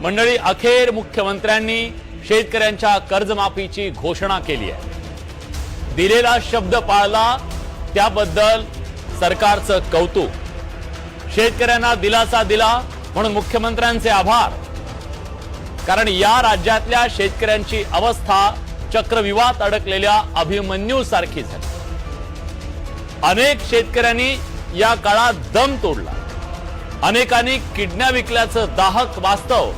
मंडळी, अखेर मुख्यमंत्र्यांनी शेतकऱ्यांच्या कर्जमाफीची घोषणा केली आहे। दिलेला शब्द पाळला त्याबद्दल सरकारचं कौतुक। शेतकऱ्यांना दिलासा दिला म्हणून मुख्यमंत्र्यांचे आभार। कारण या राज्यातल्या शेतकऱ्यांची अवस्था चक्रव्यूहात अडकलेल्या अभिमन्यू सारखी झाली। अनेक शेतकऱ्यांनी या काळात दम तोडला। अनेकांनी किडन्या विकल्याचं दाहक वास्तव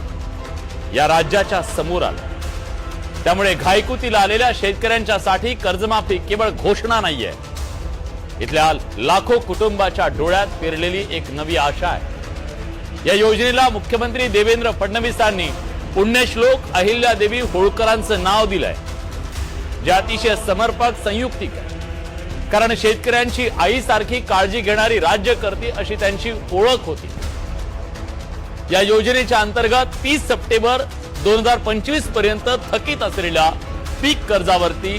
या राज्याच्या समोर आलं। त्यामुळे घाईकुतीला आलेल्या शेतकऱ्यांच्यासाठी कर्जमाफी केवळ घोषणा नाहीये, इथल्या लाखो कुटुंबाच्या डोळ्यात पेरलेली एक नवी आशा आहे। या योजनेला मुख्यमंत्री देवेंद्र फडणवीसांनी पुण्यश्लोक अहिल्यादेवी होळकरांचं नाव दिलंय, जे अतिशय समर्पक संयुक्तिक आहे। कारण शेतकऱ्यांची आईसारखी काळजी घेणारी राज्यकर्ती अशी त्यांची ओळख होती। या योजनेच्या अंतर्गत 30 सप्टेंबर 2025 पर्यंत थकीत असलेल्या पीक कर्जावरती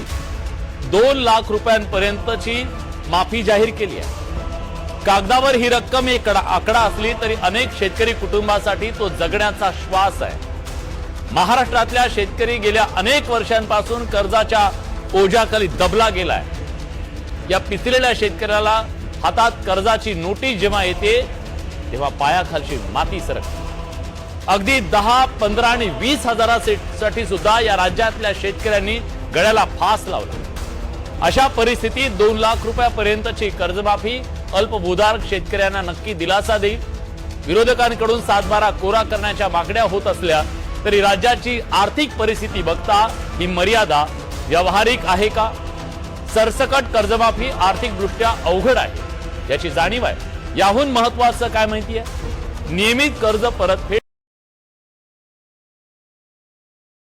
2 लाख रुपयांपर्यंतची माफी जाहीर केली आहे। कागदावर ही रक्कम एक आकडा असली तरी अनेक शेतकरी कुटुंबासाठी तो जगण्याचा श्वास आहे। महाराष्ट्रातल्या शेतकरी गेल्या अनेक वर्षांपासून कर्जाच्या ओझ्याखाली दबला गेलाय। या पिचलेल्या शेतकऱ्याला हातात कर्जाची नोटीस जेव्हा येते तेव्हा पायाखालची माती सरकते। अगदी 10, 15 आणि 20 हजारासाठी सुद्धा या राज्यातल्या शेतकऱ्यांनी गळ्याला फास लावला। अशा परिस्थितीत 2 लाख रुपयापर्यंतची कर्जमाफी अल्पभूधार शेतकऱ्यांना नक्की दिलासा देईल। विरोधकांकडून 7/12 कोरा करण्याच्या मागण्या होत असल्या तरी राज्याची आर्थिक परिस्थिती बघता ही मर्यादा व्यावहारिक आहे का? सरसकट कर्जमाफी आर्थिकदृष्ट्या अवघड आहे याची जाणीव आहे। याहून महत्त्वाचं काय माहिती आहे? नियमित कर्ज परतफेड